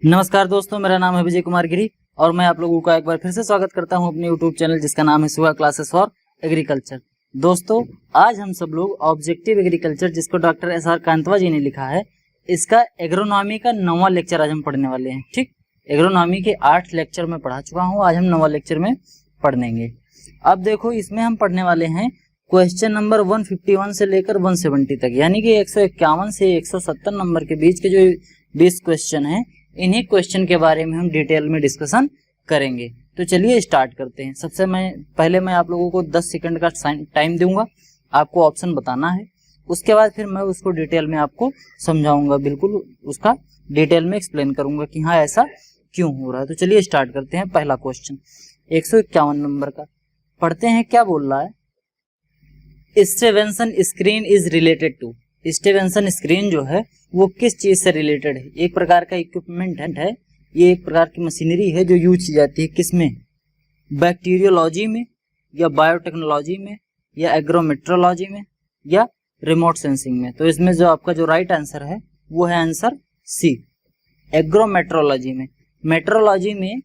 नमस्कार दोस्तों, मेरा नाम है विजय कुमार गिरी और मैं आप लोगों का एक बार फिर से स्वागत करता हूं अपने YouTube चैनल जिसका नाम है सुहा क्लासेस फॉर एग्रीकल्चर। दोस्तों, आज हम सब लोग ऑब्जेक्टिव एग्रीकल्चर, जिसको डॉक्टर एस.आर. कांतवा जी ने लिखा है, इसका एग्रोनॉमी का 9वां लेक्चर आज हम पढ़ने वाले हैं। ठीक, एग्रोनॉमी के 8 लेक्चर में पढ़ा चुका हूँ, आज हम 9वां लेक्चर में पढ़ेंगे। अब देखो, इसमें हम पढ़ने वाले हैं क्वेश्चन नंबर 151 से लेकर 170 तक, यानी कि 151 से 170 नंबर के बीच के जो 20 क्वेश्चन हैं, इन्हीं क्वेश्चन के बारे में हम डिटेल में डिस्कशन करेंगे। तो चलिए स्टार्ट करते हैं। सबसे पहले मैं आप लोगों को 10 सेकंड का टाइम दूंगा, आपको ऑप्शन बताना है। उसके बाद फिर मैं उसको डिटेल में आपको समझाऊंगा, बिल्कुल उसका डिटेल में एक्सप्लेन करूंगा कि हाँ ऐसा क्यों हो रहा है। तो चलिए स्टार्ट करते हैं। पहला क्वेश्चन 151 नंबर का पढ़ते हैं। क्या बोल रहा है? Stevenson screen is related to. Stevenson screen जो है वो किस चीज से रिलेटेड है? एक प्रकार का इक्विपमेंट है, ये एक प्रकार की मशीनरी है जो यूज की जाती है किसमें? बैक्टीरियोलॉजी में, या बायोटेक्नोलॉजी में, या एग्रोमेट्रोलॉजी में, या रिमोट सेंसिंग में। तो इसमें जो आपका जो राइट आंसर है वो है आंसर सी, एग्रोमेट्रोलॉजी में। मेट्रोलॉजी में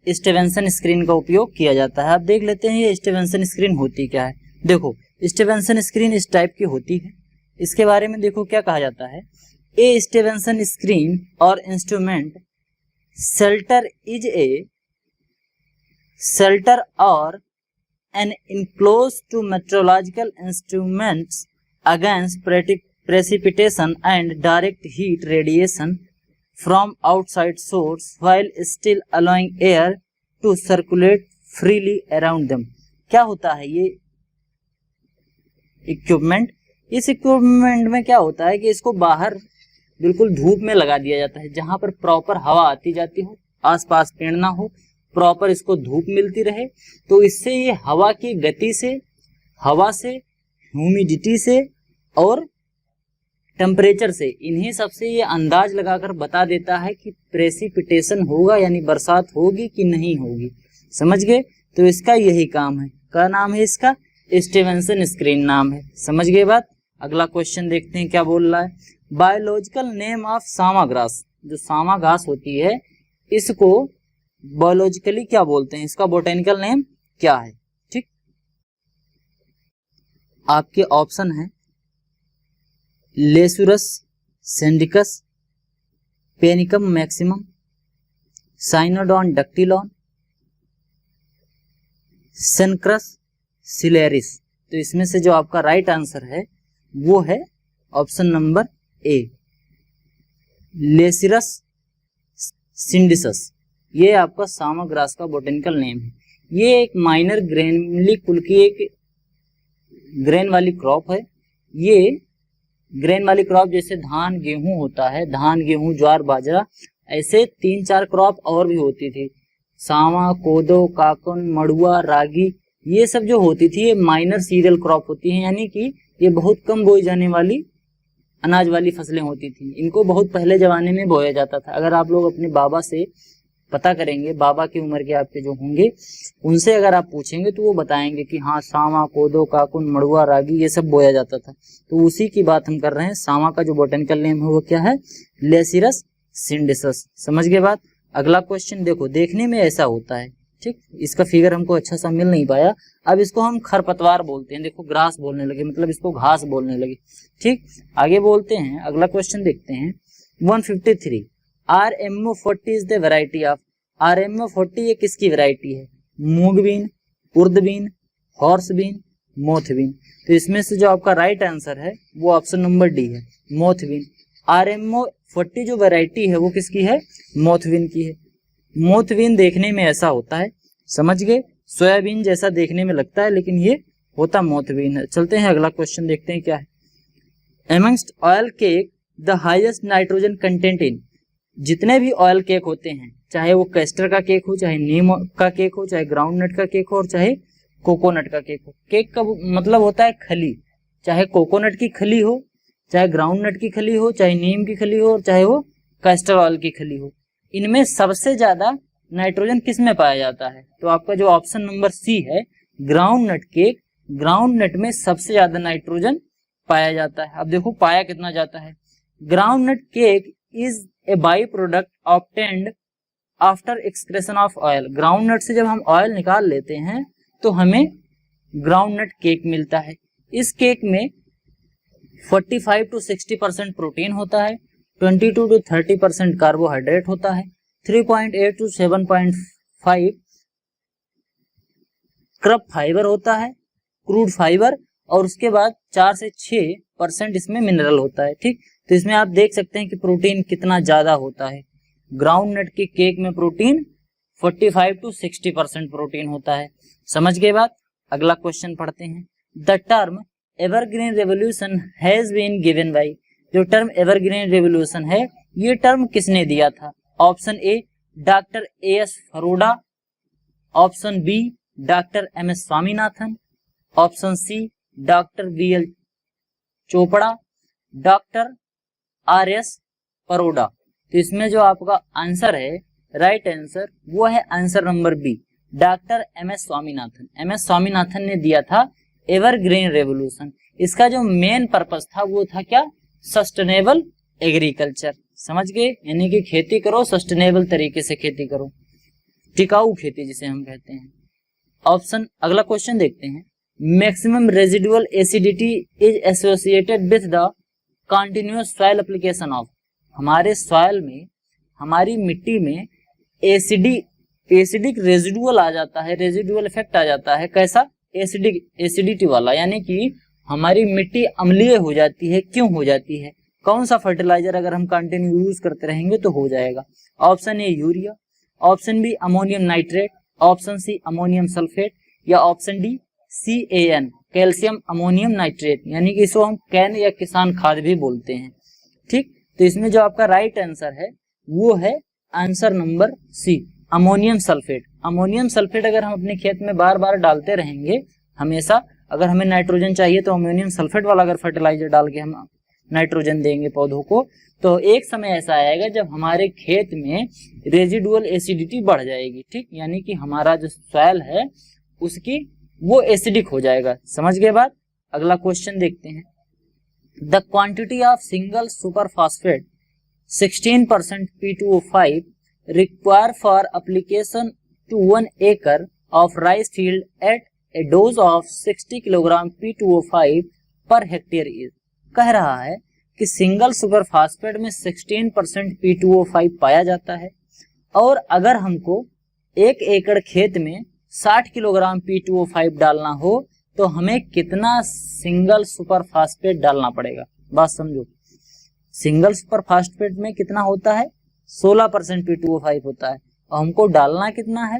स्टीवेंसन स्क्रीन का उपयोग किया जाता है। अब देख लेते हैं ये स्टीवेंसन स्क्रीन होती क्या है। देखो, स्टीवेंसन स्क्रीन इस टाइप की होती है। इसके बारे में देखो क्या कहा जाता है। A Stevenson screen or instrument shelter is a shelter or an enclose to meteorological instruments against precipitation and direct heat radiation from outside source while still allowing air to circulate freely around them। क्या होता है ये equipment? इस equipment में क्या होता है कि इसको बाहर बिल्कुल धूप में लगा दिया जाता है, जहां पर प्रॉपर हवा आती जाती हो, आसपास पेड़ ना हो, प्रॉपर इसको धूप मिलती रहे। तो इससे ये हवा की गति से, हवा से, ह्यूमिडिटी से और टेम्परेचर से, इन्हीं सबसे ये अंदाज लगाकर बता देता है कि प्रेसिपिटेशन होगा यानी बरसात होगी कि नहीं होगी। समझ गए? तो इसका यही काम है। क्या नाम है इसका? स्टीवेंसन स्क्रीन नाम है। समझ गए बात? अगला क्वेश्चन देखते हैं क्या बोल रहा है। Biological name of Sama grass. जो सामा घास होती है इसको बायोलॉजिकली क्या बोलते हैं? इसका बोटेनिकल नेम क्या है? ठीक, आपके ऑप्शन है लेसुरस सिंडिकस, पेनिकम मैक्सिमम, साइनोडॉन डक्टिलॉन, सेनक्रस सिलेरिस। तो इसमें से जो आपका राइट आंसर है वो है ऑप्शन नंबर ए, लेसिरस सिंडिसस। ये आपका सामा ग्रास का बोटेनिकल नेम है। ये एक माइनर ग्रेनली कुल की एक ग्रेन वाली क्रॉप है। ये ग्रेन वाली क्रॉप जैसे धान गेहूं होता है, धान गेहूं ज्वार बाजरा, ऐसे 3-4 क्रॉप और भी होती थी। सावा, कोदो, काकन, मड़ुआ, रागी, ये सब जो होती थी ये माइनर सीरियल क्रॉप होती हैं, यानी कि ये बहुत कम बोई जाने वाली अनाज वाली फसलें होती थी। इनको बहुत पहले जमाने में बोया जाता था। अगर आप लोग अपने बाबा से पता करेंगे, बाबा की उम्र के आपके जो होंगे, उनसे अगर आप पूछेंगे तो वो बताएंगे कि हाँ सावा, कोदो, काकुन, मड़ुआ, रागी ये सब बोया जाता था। तो उसी की बात हम कर रहे हैं। सावा का जो बोटेनिकल नेम है वो क्या है? लेसिरस सिंडिसस। समझ गए बात? अगला क्वेश्चन देखो, देखने में ऐसा होता है। ठीक, इसका फिगर हमको अच्छा सा मिल नहीं पाया। अब इसको हम खरपतवार बोलते हैं। देखो, ग्रास बोलने लगे, मतलब इसको घास बोलने लगे। ठीक, आगे बोलते हैं। अगला क्वेश्चन देखते हैं 153। RMO40 is the variety of. RMO40 ये किसकी वैरायटी है? Moong bean, urd bean, horse bean, moth bean. तो इसमें से जो आपका राइट आंसर है वो ऑप्शन नंबर डी है, मोथ बीन। RMO40 जो वैरायटी है वो किसकी है? मोथ बीन की है। मोथ बीन देखने में ऐसा होता है, समझ गए? सोयाबीन जैसा देखने में लगता है, लेकिन ये होता मोथ बीन है। चलते हैं अगला क्वेश्चन देखते हैं क्या है। Amongst oil cake the highest nitrogen content in. जितने भी ऑयल केक होते हैं, चाहे वो कैस्टर का केक हो, चाहे नीम का केक हो, चाहे ग्राउंड नट का केक हो, और चाहे कोकोनट का केक हो। केक का मतलब होता है खली, चाहे कोकोनट की खली हो, चाहे ग्राउंड नट की खली हो, चाहे नीम की खली हो, और चाहे वो कैस्टर ऑयल की खली हो। इनमें सबसे ज्यादा नाइट्रोजन किस में पाया जाता है? तो आपका जो ऑप्शन नंबर सी है, ग्राउंड नट केक, ग्राउंड नट में सबसे ज्यादा नाइट्रोजन पाया जाता है। अब देखो पाया कितना जाता है। Ground nut cake is a by product obtained after excretion of oil. Groundnut से जब हम ऑयल निकाल लेते हैं तो हमें ग्राउंड नट केक मिलता है। इस केक में 45 to 60% प्रोटीन होता है, 22 to 30% कार्बोहाइड्रेट होता है, 3.8 to 7.5 क्रब फाइबर होता है, क्रूड फाइबर, और उसके बाद 4 से 6% इसमें मिनरल होता है। ठीक, तो इसमें आप देख सकते हैं कि प्रोटीन कितना ज्यादा होता है। ग्राउंड नट के केक में प्रोटीन 45 to 60% प्रोटीन होता है। समझ गए बात? अगला क्वेश्चन पढ़ते हैं। The term evergreen revolution has been given by. जो टर्म एवरग्रीन रेवोल्यूशन है, ये टर्म किसने दिया था? Option A doctor A S. Paroda, option B doctor MS. Swaminathan, option C doctor B L. Chopra, doctor R S. Paroda. तो इसमें जो आपका आंसर है, राइट आंसर, वो है answer number B, doctor MS. Swaminathan. MS. Swaminathan ने दिया था एवरग्रीन रेवोल्यूशन। इसका जो मेन पर्पस था वो था क्या? Sustainable agriculture. समझ गए? यानी कि खेती करो, सस्टेनेबल तरीके से खेती करो, टिकाऊ खेती जिसे हम कहते हैं। ऑप्शन, अगला क्वेश्चन देखते हैं। Maximum residual acidity is associated with the continuous soil application of. हमारे सॉइल में, हमारी मिट्टी में एसिडिक रेजिडुअल आ जाता है, रेजिडुअल इफेक्ट आ जाता है। कैसा? एसिडिटी वाला, यानी कि हमारी मिट्टी अम्लीय हो जाती है। क्यों हो जाती है? कौन सा फर्टिलाइजर अगर हम कंटिन्यू यूज करते रहेंगे तो हो जाएगा? Option A urea, option B ammonium nitrate, option C ammonium sulphate, या option D CAN calcium ammonium nitrate, यानी कि इसको हम कैन या किसान खाद भी बोलते हैं। ठीक, तो इसमें जो आपका राइट आंसर है वो है answer number C, ammonium sulphate. Ammonium sulphate अगर हम अपने खेत में बार बार डालते रहेंगे, हमेशा अगर हमें नाइट्रोजन चाहिए तो अमोनियम सल्फेट वाला अगर फर्टिलाइजर डाल के हम नाइट्रोजन देंगे पौधों को, तो एक समय ऐसा आएगा जब हमारे खेत में रेजिडुअल एसिडिटी बढ़ जाएगी। ठीक, यानी कि हमारा जो सॉइल है उसकी वो एसिडिक हो जाएगा। समझ गए बात? अगला क्वेश्चन देखते हैं। The quantity of single super phosphate 16% P2O5 required for application to 1 acre of rice field at a dose of 60 kilogram P2O5 per hectare is. कह रहा है कि सिंगल सुपर फास्फेट में 16% P2O5 पाया जाता है, और अगर हमको 1 एकड़ खेत में 60 किलोग्राम P2O5 डालना हो तो हमें कितना सिंगल सुपर फास्फेट डालना पड़ेगा? बात समझो। सिंगल सुपर फास्फेट में कितना होता है? 16% P2O5 होता है, और हमको डालना कितना है?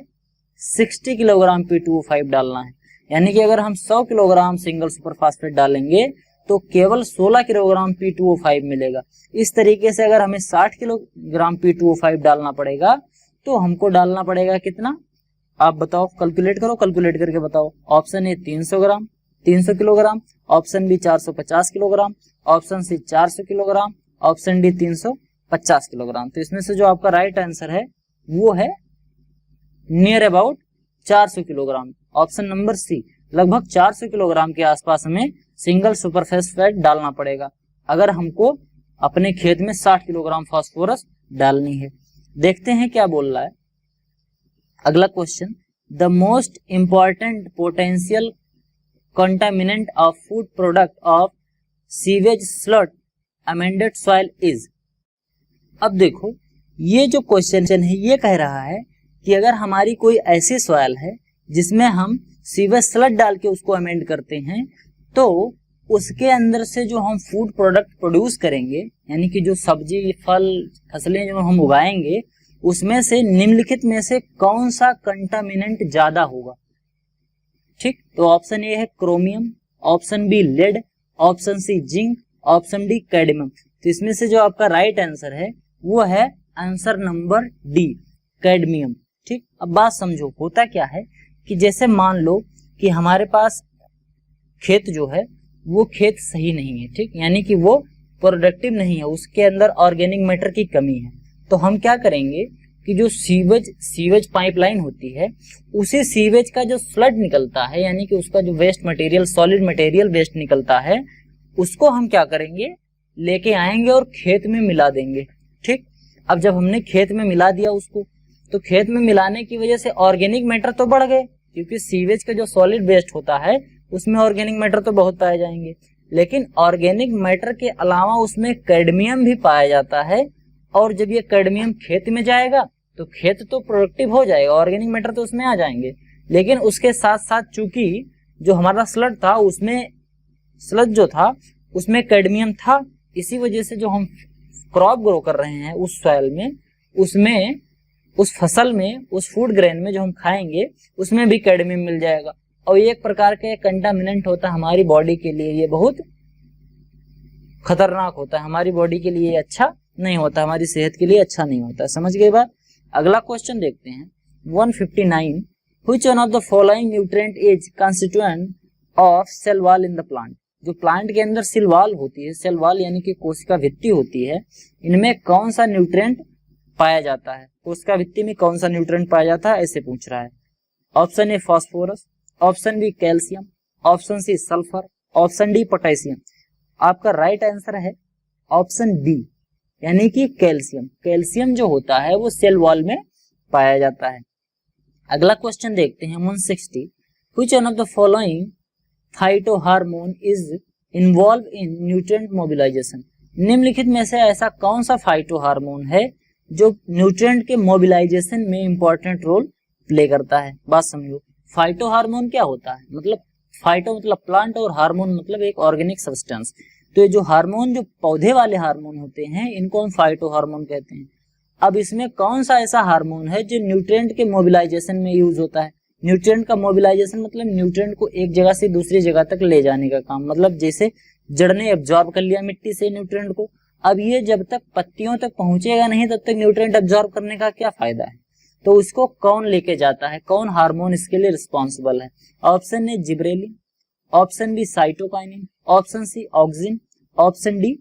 60 किलोग्राम P2O5 डालना है। यानी कि अगर हम 100 किलोग्राम सिंगल सुपर फास्फेट डालेंगे तो केवल 16 किलोग्राम P2O5 मिलेगा। इस तरीके से अगर हमें 60 किलोग्राम P2O5 डालना पड़ेगा तो हमको डालना पड़ेगा कितना? आप बताओ, कैलकुलेट करो, कैलकुलेट करके बताओ। Option A 300 kilogram, option B 450 kilogram, option C 400 kilogram, option D 350 kilogram. तो इसमें से जो आपका राइट आंसर है वो है near about 400 kilogram. Option number C, लगभग 400 किलोग्राम के आसपास हमें सिंगल सुपर फास्फेट डालना पड़ेगा अगर हमको अपने खेत में 60 किलोग्राम फास्फोरस डालनी है। देखते हैं क्या बोल रहा है अगला question. The most important potential contaminant of food product of sewage sludge amended soil is. अब देखो, ये जो क्वेश्चन है ये कह रहा है कि अगर हमारी कोई ऐसी सॉइल है जिसमें हम सीवेज स्लट डाल के उसको अमेंड करते हैं, तो उसके अंदर से जो हम फूड प्रोडक्ट प्रोड्यूस करेंगे, यानी कि जो सब्जी फल फसलें जो हम उगाएंगे, उसमें से निम्नलिखित में से कौन सा कंटामिनेंट ज्यादा होगा? ठीक, तो ऑप्शन ए है chromium, option B lead, option C zinc, option D cadmium. तो इसमें से जो आपका राइट आंसर है वो है आंसर नंबर डी, कैडमियम। ठीक, अब बात समझो, होता क्या है कि जैसे मान लो कि हमारे पास खेत जो है वो खेत सही नहीं है, ठीक, यानी कि वो प्रोडक्टिव नहीं है, उसके अंदर ऑर्गेनिक मैटर की कमी है, तो हम क्या करेंगे कि जो सीवेज पाइपलाइन होती है, उसी सीवेज का जो स्लड निकलता है, यानी कि उसका जो waste material, solid material waste निकलता है, उसको हम क्या करेंगे, लेके आएंगे और खेत में मिला देंगे। ठीक, अब जब हमने खेत में मिला दिया उसको, तो खेत में मिलाने की वजह से ऑर्गेनिक मैटर तो बढ़ गए, क्योंकि सीवेज का जो सॉलिड वेस्ट होता है उसमें ऑर्गेनिक मैटर तो बहुत पाए जाएंगे, लेकिन ऑर्गेनिक मैटर के अलावा उसमें कैडमियम भी पाया जाता है। और जब ये कैडमियम खेत में जाएगा तो खेत तो प्रोडक्टिव हो जाएगा, ऑर्गेनिक मैटर तो उसमें आ जाएंगे, लेकिन उसके साथ साथ चूंकि जो हमारा स्लड था उसमें, स्लज जो था उसमें कैडमियम था, इसी वजह से जो हम क्रॉप ग्रो कर रहे हैं उस सॉइल में, उसमें, उस फसल में, उस फूड ग्रेन में जो हम खाएंगे उसमें भी कैडमियम मिल जाएगा। और ये एक प्रकार का कंटामिनेंट होता है हमारी बॉडी के लिए, ये बहुत खतरनाक होता है हमारी बॉडी के लिए, अच्छा नहीं होता, हमारी सेहत के लिए अच्छा नहीं होता। समझ गए बात। अगला क्वेश्चन देखते हैं 159, which one of the following nutrient is constituent of cell wall in the plant. जो प्लांट के अंदर सेल वॉल होती है, सेल वॉल यानी कि कोशिका भित्ति होती है, इनमें कौन सा न्यूट्रिएंट पाया जाता है, कोशिका भित्ति में कौन सा न्यूट्रिएंट पाया जाता है, ऐसे पूछ रहा है। Option A phosphorus, option B calcium, option C sulphur, option D potassium. आपका राइट आंसर है ऑप्शन बी, यानी कि कैल्शियम। कैल्शियम जो होता है वो सेल वॉल में पाया जाता है। अगला क्वेश्चन देखते हैं 160, which one of the following phytohormone is involved in nutrient mobilisation. निम्नलिखित में से ऐसा कौन सा फाइटोहार्मोन है जो न्यूट्रिएंट के मोबिलाइजेशन में इंपॉर्टेंट रोल प्ले करता है। बात समझो, फाइटोहार्मोन क्या होता है, मतलब फाइटो मतलब प्लांट और हार्मोन मतलब एक ऑर्गेनिक सब्सटेंस। तो ये जो हार्मोन, जो पौधे वाले हार्मोन होते हैं, इनको हम फाइटोहार्मोन कहते हैं। अब इसमें कौन सा ऐसा हार्मोन है जो न्यूट्रिएंट के मोबिलाइजेशन में यूज होता है। न्यूट्रिएंट का मोबिलाइजेशन मतलब न्यूट्रिएंट को एक जगह से दूसरी जगह तक ले जाने का काम, मतलब जैसे जड़ ने एब्जॉर्ब कर लिया मिट्टी से न्यूट्रिएंट को, अब ये जब तक पत्तियों तक पहुंचेगा नहीं तब तक न्यूट्रिएंट एब्जॉर्ब करने का क्या फायदा है। तो उसको कौन लेके जाता है, कौन हार्मोन इसके लिए रिस्पॉन्सिबल है। Option A gibberellin, option B cytokinin, option C auxin, option D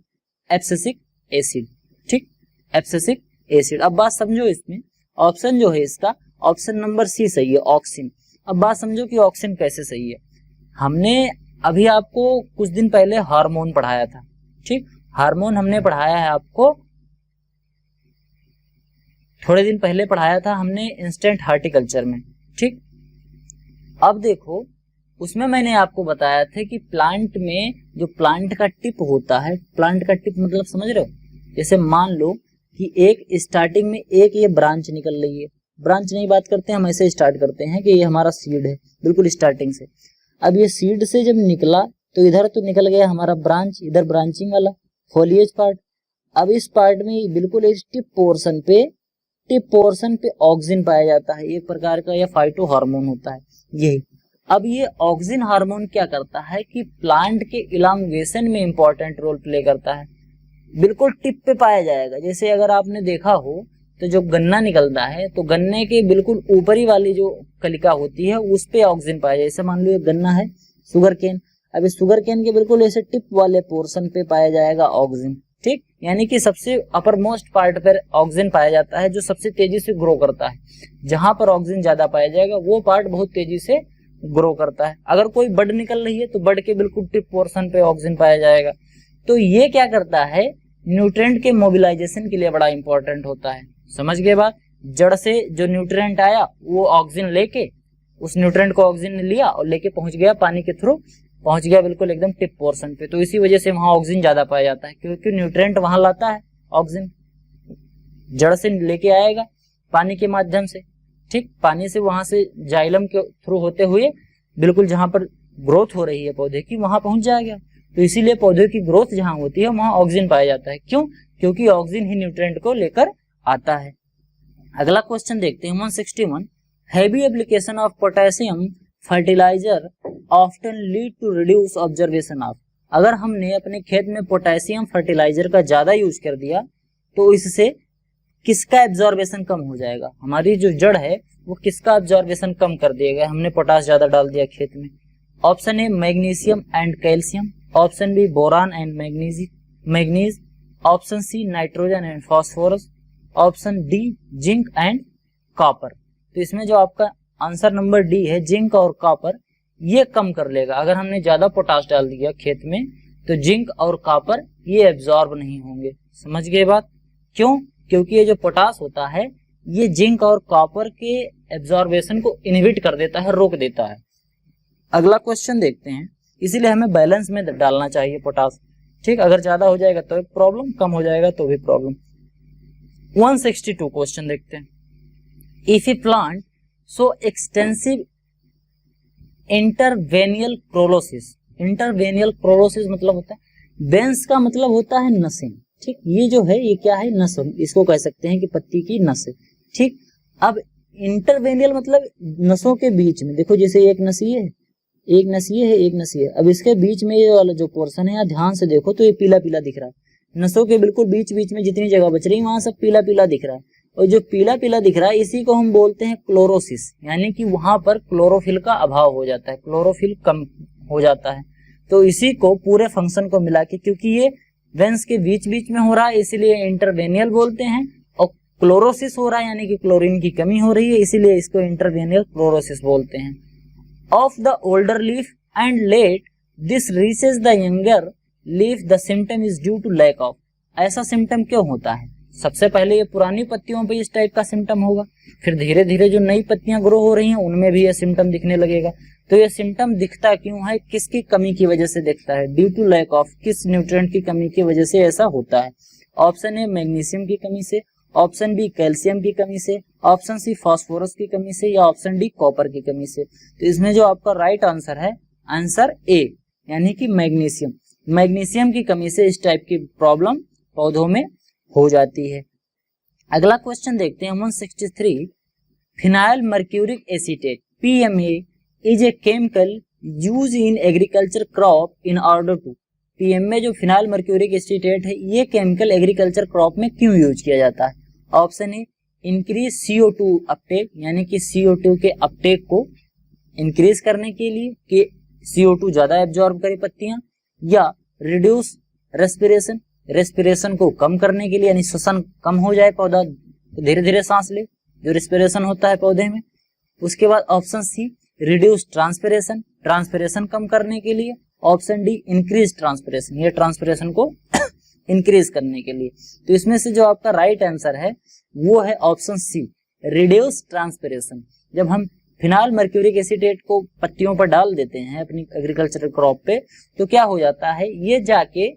abscisic acid. ठीक, एब्सिसिक एसिड। अब बात समझो, इसमें ऑप्शन जो है इसका ऑप्शन नंबर सी सही है, ऑक्सिन। अब बात समझो कि ऑक्सिन कैसे सही है। हमने अभी आपको कुछ दिन पहले हार्मोन पढ़ाया था। ठीक, हार्मोन हमने पढ़ाया है आपको, थोड़े दिन पहले पढ़ाया था हमने इंस्टेंट हार्टिकल्चर में। ठीक, अब देखो उसमें मैंने आपको बताया था कि प्लांट में जो प्लांट का टिप होता है, प्लांट का टिप मतलब समझ रहे हो, जैसे मान लो कि एक स्टार्टिंग में एक ये ब्रांच निकल रही है, ब्रांच नहीं बात करते हैं हम, ऐसे स्टार्ट करते हैं कि ये हमारा सीड है बिल्कुल स्टार्टिंग से। अब ये सीड से जब निकला तो इधर तो निकल गया हमारा ब्रांच, इधर ब्रांचिंग वाला फोलिएज पार्ट। अब इस पार्ट में बिल्कुल इस टिप पोर्शन पे ऑक्सिन पाया जाता है, एक प्रकार का यह फाइटो हार्मोन होता है यही। अब ये ऑक्सिन हार्मोन क्या करता है कि प्लांट के इलांगेशन में इंपॉर्टेंट रोल प्ले करता है, बिल्कुल टिप पे पाया जाएगा। जैसे अगर आपने देखा हो तो जो गन्ना निकलता है तो गन्ने के बिल्कुल ऊपरी वाली जो कलिका होती है उस पे ऑक्सिन पाया जाए। जैसे मान लो ये गन्ना है, शुगर केन, अब इस शुगर केन के बिल्कुल ऐसे टिप वाले पोर्शन पे पाया जाएगा ऑक्सिन। ठीक, यानी कि सबसे अपर मोस्ट पार्ट पर ऑक्सिन पाया जाता है जो सबसे तेजी से ग्रो करता है। जहां पर ऑक्सिन ज्यादा पाया जाएगा वो पार्ट बहुत तेजी से ग्रो करता है। अगर कोई बड निकल रही है तो बड के बिल्कुल टिप पोर्शन पे ऑक्सिन पाया जाएगा। तो ये क्या करता है, न्यूट्रिएंट के मोबिलाइजेशन के लिए बड़ा इंपॉर्टेंट होता है। समझ गए बात। जड़ से जो न्यूट्रिएंट आया वो ऑक्सिन लेके, उस न्यूट्रिएंट को ऑक्सिन ने लिया और लेके पहुंच गया पानी के थ्रू, पहुंच गया बिल्कुल एकदम टिप पोर्शन पे। तो इसी वजह से वहां ऑक्सिन ज्यादा पाया जाता है, क्योंकि न्यूट्रिएंट वहां लाता है ऑक्सिन, जड़ से लेके आएगा पानी के माध्यम से। ठीक, पानी से वहां से जाइलम के थ्रू होते हुए बिल्कुल जहां पर ग्रोथ हो रही है पौधे की वहां पहुंच जाएगा। तो इसीलिए पौधे की ग्रोथ जहां होती है वहां ऑक्सिन पाया जाता है। क्यों? क्योंकि ऑक्सिन ही न्यूट्रिएंट को लेकर आता है। अगला क्वेश्चन देखते हैं 161, heavy application of potassium fertiliser often lead to reduce observation of. अगर हमने अपने खेत में पोटेशियम फर्टिलाइजर का ज्यादा यूज कर दिया तो इससे किसका एब्जॉर्बेशन कम हो जाएगा, हमारी जो जड़ है वो किसका एब्जॉर्बेशन कम कर देगा, हमने पोटाश ज्यादा डाल दिया खेत में। Option A magnesium and calcium, option B boron and manganese, option C nitrogen and phosphorus, option D zinc and copper. तो इसमें जो आपका आंसर नंबर डी है, जिंक और कॉपर, ये कम कर लेगा। अगर हमने ज्यादा पोटाश डाल दिया खेत में तो जिंक और कॉपर ये एब्जॉर्ब नहीं होंगे। समझ गए बात। क्यों? क्योंकि ये जो पोटास होता है ये जिंक और कॉपर के एब्जॉर्बेशन को इनहिबिट कर देता है, रोक देता है। अगला क्वेश्चन देखते हैं। इसीलिए हमें बैलेंस में डालना चाहिए पोटास, ठीक। अगर ज्यादा हो जाएगा तो प्रॉब्लम, कम हो जाएगा तो भी प्रॉब्लम। 162 क्वेश्चन देखते हैं। If a plant shows extensive interveinal chlorosis, interveinal chlorosis मतलब होता है, वेन्स का मतलब होता है नसें, ठीक। ये जो है ये क्या है, नस, इसको कह सकते हैं कि पत्ती की नस, ठीक। अब इंटरवेनियल मतलब नसों के बीच में, देखो जैसे एक नस ये है, एक नस ये है, एक नस ये है। अब इसके बीच में ये वाला जो पोर्शन है, ध्यान से देखो तो ये पीला पीला दिख रहा है। नसों के बिल्कुल बीच बीच में जितनी जगह बच रही है वहां सब पीला पीला दिख रहा है, और जो पीला पीला दिख रहा है इसी को हम बोलते हैं क्लोरोसिस, यानी कि वहां पर क्लोरोफिल का अभाव हो जाता है, क्लोरोफिल कम हो जाता है। तो इसी को पूरे फंक्शन को मिला के, क्योंकि ये वेन्स के बीच बीच में हो रहा है इसीलिए इंटरवेनियल बोलते हैं, और क्लोरोसिस हो रहा है यानी कि क्लोरीन की कमी हो रही है इसीलिए इसको इंटरवेनियल क्लोरोसिस बोलते हैं। Of the older leaf and let this reaches the younger leaf the symptom is due to lack of. ऐसा सिम्टम क्यों होता है? सबसे पहले ये पुरानी पत्तियों पे इस टाइप का सिम्टम होगा, फिर धीरे धीरे जो नई पत्तियां ग्रो हो रही हैं उनमें भी ये सिम्टम दिखने लगेगा। तो ये सिम्टम दिखता क्यों है, किसकी कमी की वजह से दिखता है? ड्यू टू लैक ऑफ, किस न्यूट्रिएंट की कमी की वजह से ऐसा होता है? ऑप्शन ए मैग्नीशियम की कमी से, ऑप्शन बी कैल्शियम की कमी से, ऑप्शन सी फास्फोरस की कमी से, या ऑप्शन डी कॉपर की कमी से। तो इसमें जो आपका राइट आंसर है, आंसर ए यानी कि मैग्नीशियम। मैग्नीशियम की कमी से इस टाइप की प्रॉब्लम पौधों में हो जाती है। अगला क्वेश्चन देखते हैं 163। Phenyl mercuric acetate PMA is a chemical use in agriculture crop in order to. PMA जो फिनाइल मर्क्यूरिक एसीटेट है ये केमिकल एग्रीकल्चर क्रॉप में क्यों यूज किया जाता है? ऑप्शन ए इंक्रीज CO2 अपटेक, यानी कि CO2 के अपटेक को इंक्रीज करने के लिए कि CO2 ज्यादा एब्जॉर्ब करे पत्तियां, या रिड्यूस रेस्पिरेशन, रेस्पिरेशन को कम करने के लिए यानी श्वसन कम हो जाए, पौधा धीरे धीरे सांस ले, जो रेस्पिरेशन होता है पौधे में। उसके बाद option C reduce transpiration, transpiration कम करने के लिए। ऑप्शन डी इंक्रीज ट्रांसपिरेशन, ये ट्रांसपिरेशन को इंक्रीज करने के लिए। तो इसमें से जो आपका राइट आंसर है वो है ऑप्शन सी रिड्यूस ट्रांसपिरेशन। जब हम फिनाइल मर्क्यूरिक एसीटेट को पत्तियों पर डाल देते हैं अपनी एग्रीकल्चरल क्रॉप पे, तो क्या हो जाता है, ये जाके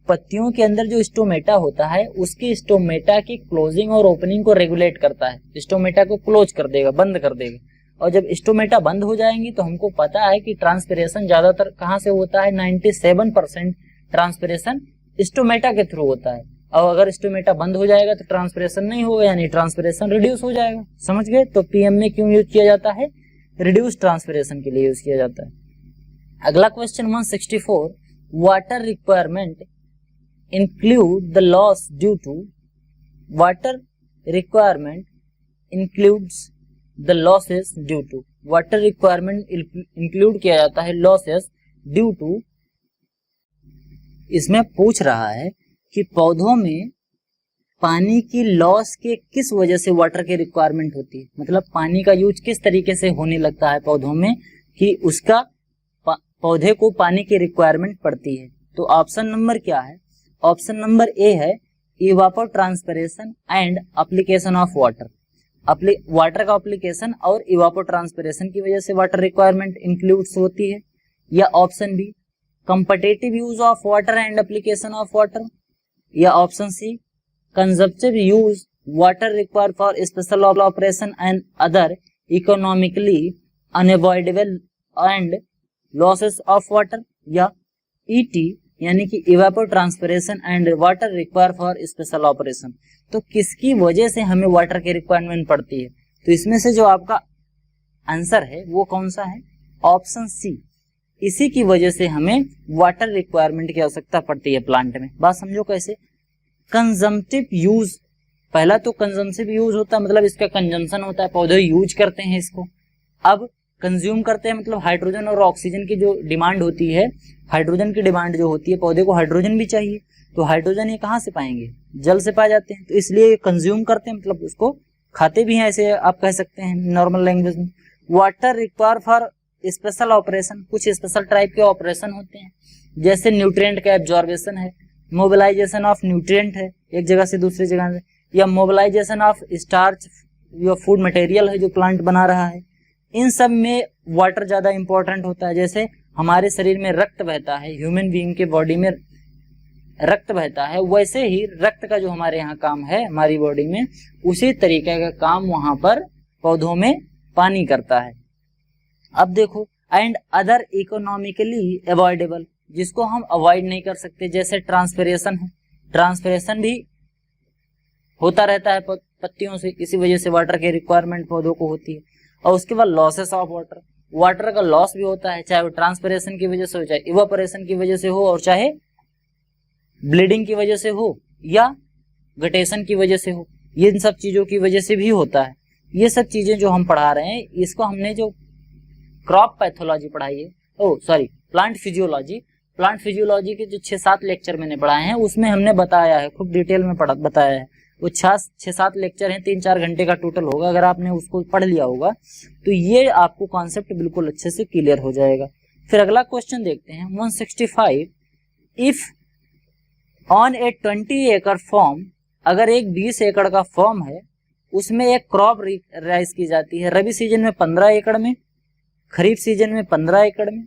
पत्तियों के अंदर जो स्टोमेटा होता है उसके स्टोमेटा की क्लोजिंग और ओपनिंग को रेगुलेट करता है, स्टोमेटा को क्लोज कर देगा, बंद कर देगा। और जब स्टोमेटा बंद हो जाएंगी तो हमको पता है कि ट्रांसपिरेशन ज्यादातर कहाँ से होता है, 97% ट्रांसपिरेशन स्टोमेटा के थ्रू होता है। और अगर स्टोमेटा बंद हो जाएगा तो ट्रांसपिरेशन नहीं होगा, यानी ट्रांसपिरेशन रिड्यूस हो जाएगा। समझ गए? तो PM में क्यों यूज किया जाता है? रिड्यूस ट्रांसपिरेशन के लिए यूज किया जाता है। अगला question 164। Water requirement include the loss due to, water requirement includes the losses due to, water requirement include किया जाता है losses due to। इसमें पूछ रहा है कि पौधों में पानी की लॉस के किस वजह से वाटर की रिक्वायरमेंट होती है, मतलब पानी का यूज किस तरीके से होने लगता है पौधों में कि उसका पौधे को पानी की रिक्वायरमेंट पड़ती है। तो ऑप्शन नंबर क्या है? ऑप्शन नंबर ए है evapotranspiration and application of water. Water का एप्लीकेशन और इवापोट्रांसपिरेशन की वजह से वाटर रिक्वायरमेंट इंक्लूड्स होती है। या option B competitive use of water and application of water. या option C consumptive use water required for special operation and other economically unavoidable and losses of water. या ET यानी कि evapotranspiration and water require for special operation. तो किसकी वजह से हमें water की रिक्वायरमेंट पड़ती है? तो इसमें से जो आपका आंसर है वो कौन सा है? ऑप्शन सी, इसी की वजह से हमें वाटर रिक्वायरमेंट की आवश्यकता पड़ती है प्लांट में। बात समझो कैसे? कंजम्पटिव यूज, पहला तो कंजम्पटिव यूज होता है मतलब इसका कंजम्पशन होता है, पौधे यूज करते हैं इसको। अब कंज्यूम करते हैं मतलब हाइड्रोजन और ऑक्सीजन की जो डिमांड होती है, हाइड्रोजन की डिमांड जो होती है, पौधे को हाइड्रोजन भी चाहिए, तो हाइड्रोजन ये कहाँ से पाएंगे? जल से पाए जाते हैं। तो इसलिए कंज्यूम करते हैं मतलब उसको खाते भी हैं, ऐसे आप कह सकते हैं नॉर्मल लैंग्वेज में। Water require for special operation, कुछ स्पेशल टाइप के ऑपरेशन होते हैं, जैसे न्यूट्रिएंट का एब्जॉर्बेशन है, मोबिलाइजेशन ऑफ न्यूट्रिएंट है एक जगह से दूसरी जगह में, या मोबिलाइजेशन ऑफ स्टार्च या फूड मटेरियल है जो प्लांट बना रहा है, इन सब में वाटर ज़्यादा इंपॉर्टेंट होता है। जैसे हमारे शरीर में रक्त बहता है, ह्यूमन बीइंग के बॉडी में रक्त बहता है, वैसे ही रक्त का जो हमारे यहाँ काम है हमारी बॉडी में, उसी तरीके का काम वहाँ पर पौधों में पानी करता है। अब देखो, एंड अदर इकोनॉमिकली अवॉइडेबल, जिसको हम अवॉइड नहीं कर सकते, जैसे ट्रांसपिरेशन है, ट्रांसपिरेशन भी होता रहता है पत्तियों से, इसी वजह से वाटर की रिक्वायरमेंट पौधों को होती है। और उसके बाद लॉसेस ऑफ वाटर, वाटर का लॉस भी होता है, चाहे वो ट्रांसपिरेशन की वजह से हो, चाहे इवापोरेशन की वजह से हो, और चाहे ब्लीडिंग की वजह से हो या गटेशन की वजह से हो, ये इन सब चीजों की वजह से भी होता है। ये सब चीजें जो हम पढ़ा रहे हैं, इसको हमने जो क्रॉप पैथोलॉजी पढ़ाई है, प्लांट फिजियोलॉजी, प्लांट फिजियोलॉजी के जो 6-7 लेक्चर मैंने पढ़ाए हैं, उसमें हमने बताया है, खूब डिटेल में बताया है। वो 6-7 लेक्चर हैं, 3-4 घंटे का टोटल होगा। अगर आपने उसको पढ़ लिया होगा तो ये आपको कॉन्सेप्ट बिल्कुल अच्छे से क्लियर हो जाएगा। फिर अगला क्वेश्चन देखते हैं 165, इफ ऑन ए 20 एकड़ फॉर्म, अगर एक 20 एकड़ का फॉर्म है, उसमें एक क्रॉप राइज की जाती है, रबी सीजन में 15 एकड़ में, खरीफ सीजन में 15 एकड़ में,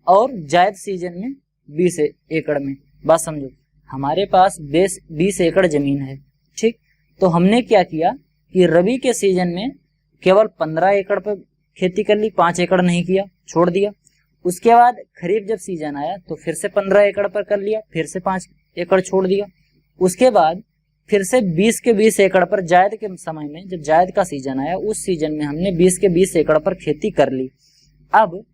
और जायद सीजन में 20 एकड़ में। बात समझो, हमारे पास 20 एकड़ जमीन है, ठीक। तो हमने क्या किया कि रबी के सीजन में केवल 15 एकड़ पर खेती कर ली, 5 एकड़ नहीं किया, छोड़ दिया। उसके बाद खरीफ जब सीजन आया तो फिर से 15 एकड़ पर कर लिया, फिर से 5 एकड़ छोड़ दिया। उसके बाद फिर से 20 के 20 एकड़ पर जायद के समय में, जब जायद का सीजन आया, उस सीजन में हमने 20 के 20 एकड़ पर खेती कर ली। अब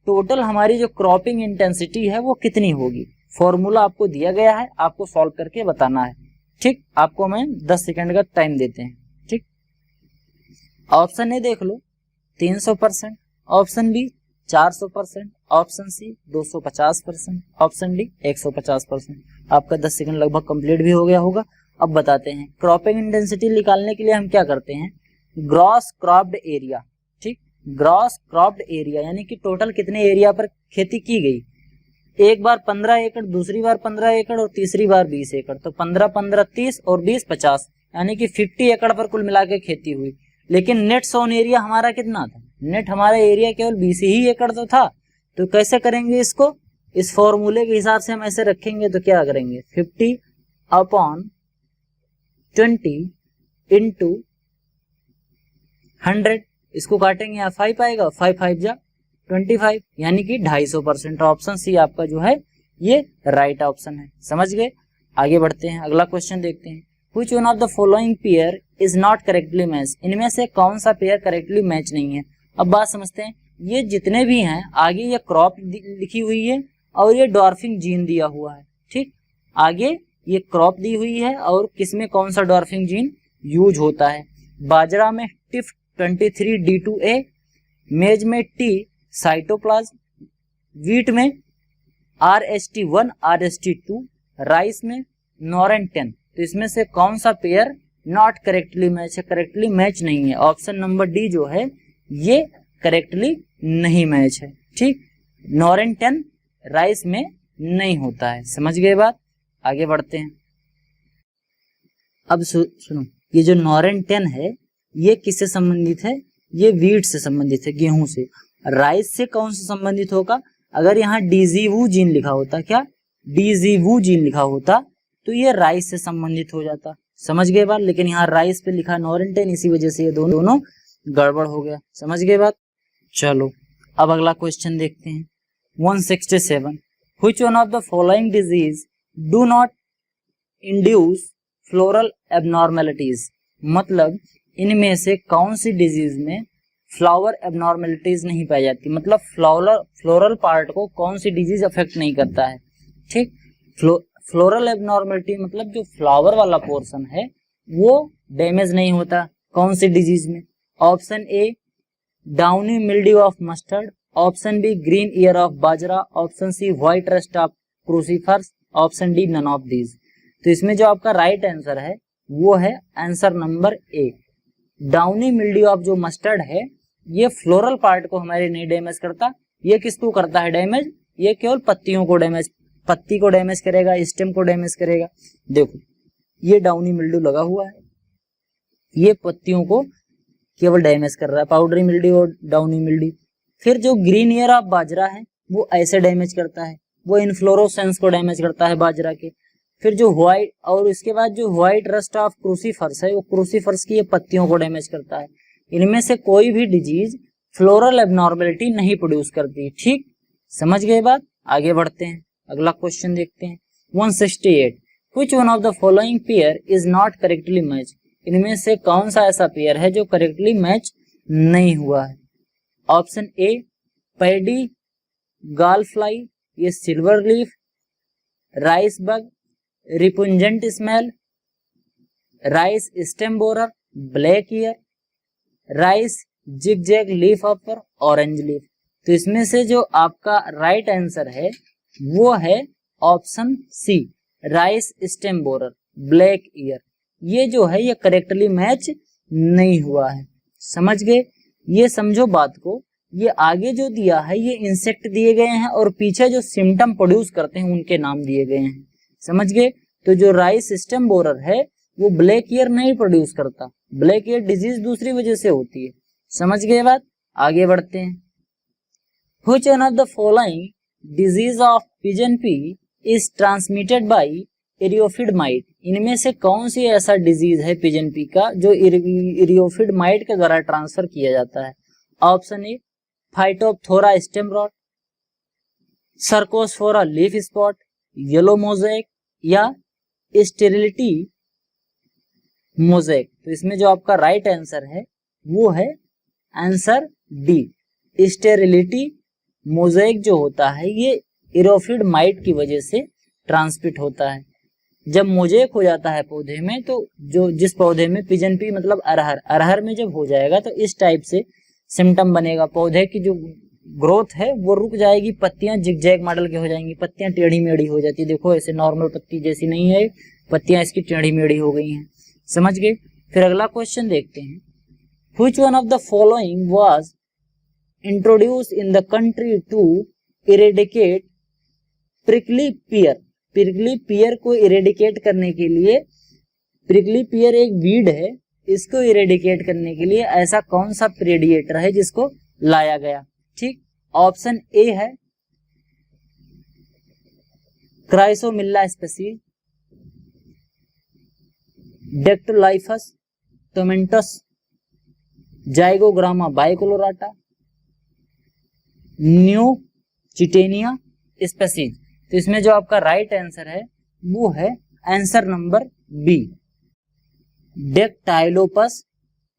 टोटल हमारी जो क्रॉपिंग इंटेंसिटी है वो कितनी होगी, फॉर्मूला आपको दिया गया है, आपको सॉल्व करके बताना है, ठीक। आपको मैं 10 सेकंड का टाइम देते हैं, ठीक। ऑप्शन ए देख लो 300%, option B 400%, option C 250%, option D 150%। आपका 10 सेकंड लगभग कंप्लीट भी हो गया होगा। अब बताते हैं, क्रॉपिंग इंटेंसिटी निकालने के लिए हम क्या करते हैं, ग्रॉस क्रॉप्ड एरिया, ठीक। ग्रॉस क्रॉप्ड एरिया यानी कि टोटल कितने एरिया पर खेती की गई, एक बार 15 एकड़, दूसरी बार 15 एकड़ और तीसरी बार 20 एकड़, तो 15 30 और 20 50, यानी कि 50 एकड़ पर कुल मिला के खेती हुई। लेकिन नेट सोन एरिया हमारा कितना था, नेट हमारा एरिया केवल 20 ही एकड़ तो था। तो कैसे करेंगे इसको, इस फॉर्मूले के हिसाब से हम ऐसे रखेंगे तो क्या करेंगे, 50/20 इंटू 100, इसको काटेंगे, यहाँ 5 आएगा, 5 5 जा 25, यानी कि 250%। ऑप्शन सी आपका जो है ये राइट ऑप्शन है। समझ गए। आगे बढ़ते हैं, अगला क्वेश्चन देखते हैं, which one of the following pair is not correctly match, इनमें से कौन सा पेयर करेक्टली मैच नहीं है। अब बात समझते हैं, ये जितने भी हैं, आगे ये क्रॉप लिखी हुई है और ये डॉर्फिंग जीन दिया हुआ है, ठीक। आगे ये क्रॉप दी हुई है और किसमें कौन सा डॉर्फिंग जीन यूज होता है, बाजरा में टिफ 23D2A, मेज में टी साइटोप्लाज्म, वीट में RST1 RST2, राइस में नॉरेन 10। तो इसमें से कौन सा पेयर नॉट करेक्टली मैच है, करेक्टली मैच नहीं है। ऑप्शन नंबर डी जो है ये करेक्टली नहीं मैच है, ठीक। नॉरेन 10 राइस में नहीं होता है। समझ गए बात। आगे बढ़ते हैं। अब सुनो, ये जो नॉरेन 10 है ये किससे संबंधित है, ये वीट से संबंधित है, गेहूं से। राइस से कौन से संबंधित होगा, अगर यहाँ डीजीवू जीन लिखा होता, क्या डीजीवू जीन लिखा होता तो ये राइस से संबंधित हो जाता। समझ गए बात। लेकिन यहाँ राइस पे लिखा नॉरेन 10, इसी वजह से ये दोनों गड़बड़ हो गया। समझ गए बात। चलो अब अगला क्वेश्चन देखते हैं 167, which one of the following disease do not induce floral abnormalities, मतलब इनमें से कौन सी डिजीज में फ्लावर एबनॉर्मेलिटीज नहीं पाई जाती, मतलब फ्लोरल पार्ट को कौन सी डिजीज अफेक्ट नहीं करता है, ठीक। फ्लोरल एबनॉर्मेलिटी मतलब जो फ्लावर वाला पोर्शन है वो डैमेज नहीं होता, कौन सी डिजीज में। Option A downy mildew of mustard, option B green ear of bajra, option C white rust of crucifers, option D none of these. तो इसमें जो आपका राइट आंसर है वो है answer number A. Downy mildew of जो mustard है ये फ्लोरल पार्ट को हमारे नहीं डैमेज करता, ये किसको करता है डैमेज, ये केवल पत्तियों को डैमेज, पत्ती को डैमेज करेगा, स्टेम को डैमेज करेगा। देखो ये डाउनी मिल्ड्यू लगा हुआ है, ये पत्तियों को केवल डैमेज कर रहा है, पाउडरी मिल्ड्यू और डाउनी मिल्ड्यू। फिर जो ग्रीन ईयर ऑफ बाजरा है वो ऐसे डैमेज करता है, वो इन्फ्लोरोसेंस को डैमेज करता है बाजरा के। फिर जो व्हाइट, और इसके बाद जो व्हाइट रस्ट ऑफ क्रूसीफर्स है वो क्रूसीफर्स की ये पत्तियों को डैमेज करता है। इनमें से कोई भी डिजीज फ्लोरल एबनॉर्मेलिटी नहीं प्रोड्यूस करती। ठीक, समझ गए बात? आगे बढ़ते हैं, अगला क्वेश्चन देखते हैं। 168 which one of the following pair is not correctly match. इनमें से कौन सा ऐसा पेयर है जो करेक्टली मैच नहीं हुआ है? Option A paddy gall fly, ये silver leaf, rice bug, repugnant smell, rice stem borer, black ear, rice zigzag leaf hopper, orange leaf. तो इसमें से जो आपका राइट आंसर है वो है option C, rice stem borer, black ear. ये जो है ये करेक्टली मैच नहीं हुआ है। समझ गए? ये समझो बात को। ये आगे जो दिया है ये इंसेक्ट दिए गए हैं और पीछे जो सिम्टम प्रोड्यूस करते हैं उनके नाम दिए गए हैं। समझ गए? तो जो राइस स्टेम बोरर है वो ब्लैक ईयर नहीं प्रोड्यूस करता, ब्लैक ईयर डिजीज दूसरी वजह से होती है। समझ गए बात? आगे बढ़ते हैं। Which one of the following disease of pigeon pea is transmitted by eriophyid mite. इनमें से कौन सी ऐसा डिजीज है पिजन पी का जो एरियोफिड माइट के द्वारा ट्रांसफर किया जाता है? Option A phytophthora stem rot, cercospora leaf spot, yellow mosaic या स्टेरिलिटी मोज़ेक। तो इसमें जो आपका राइट आंसर है वो है आंसर डी, स्टेरिलिटी मोज़ेक। जो होता है ये एरियोफिड माइट की वजह से ट्रांसमिट होता है। जब मोज़ेक हो जाता है पौधे में, तो जो जिस पौधे में पिजन पी मतलब अरहर में जब हो जाएगा तो इस टाइप से सिम्टम बनेगा। पौधे की जो ग्रोथ है वो रुक जाएगी, पत्तियां जिगजैग मॉडल के हो जाएंगी, पत्तियां टेढ़ी मेढ़ी हो जाती है। देखो ऐसे नॉर्मल पत्ती जैसी नहीं है, पत्तियां इसकी टेढ़ी मेढ़ी हो गई हैं। समझ गए? फिर अगला क्वेश्चन देखते हैं। Which one of the following was introduce in the country to eradicate prickly pear. Prickly pear को इरेडिकेट करने के लिए, प्रिकली पियर एक वीड है, इसको इरेडिकेट करने के लिए ऐसा कौन सा प्रेडिएटर है जिसको लाया गया? ठीक, ऑप्शन ए है क्राइसोमिल्ला स्पेसीज, डेक्टोलाइफस टोमेंटस, जाइगोग्रामा बाइकोलोराटा, न्यू चिटेनिया स्पेसीज। तो इसमें जो आपका राइट आंसर है वो है आंसर नंबर बी, डेक्टाइलोपस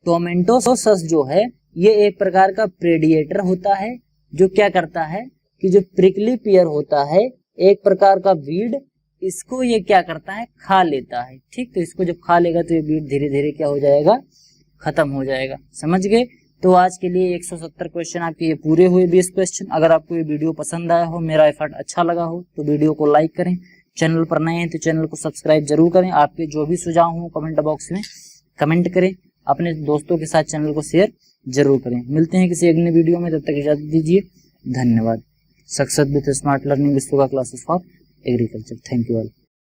टोमेंटोसस। जो है ये एक प्रकार का प्रेडिएटर होता है जो क्या करता है कि जो प्रिकली पियर होता है एक प्रकार का वीड, इसको ये क्या करता है, खा लेता है। ठीक, तो इसको जब खा लेगा तो ये वीड धीरे धीरे क्या हो जाएगा, खत्म हो जाएगा। समझ गए? तो आज के लिए 170 क्वेश्चन आपके ये पूरे हुए, 20 क्वेश्चन। अगर आपको ये वीडियो पसंद आया हो, मेरा एफर्ट अच्छा लगा हो तो वीडियो को लाइक करें। चैनल पर नए हैं तो चैनल को सब्सक्राइब जरूर करें। आपके जो भी सुझाव हो कमेंट बॉक्स में कमेंट करें। अपने दोस्तों के साथ चैनल को शेयर जरूर करें। मिलते हैं किसी अगले वीडियो में, तब तक इजाजत दीजिए। धन्यवाद। सक्सेस विद स्मार्ट लर्निंग विश्व का classes for agriculture. Thank you all.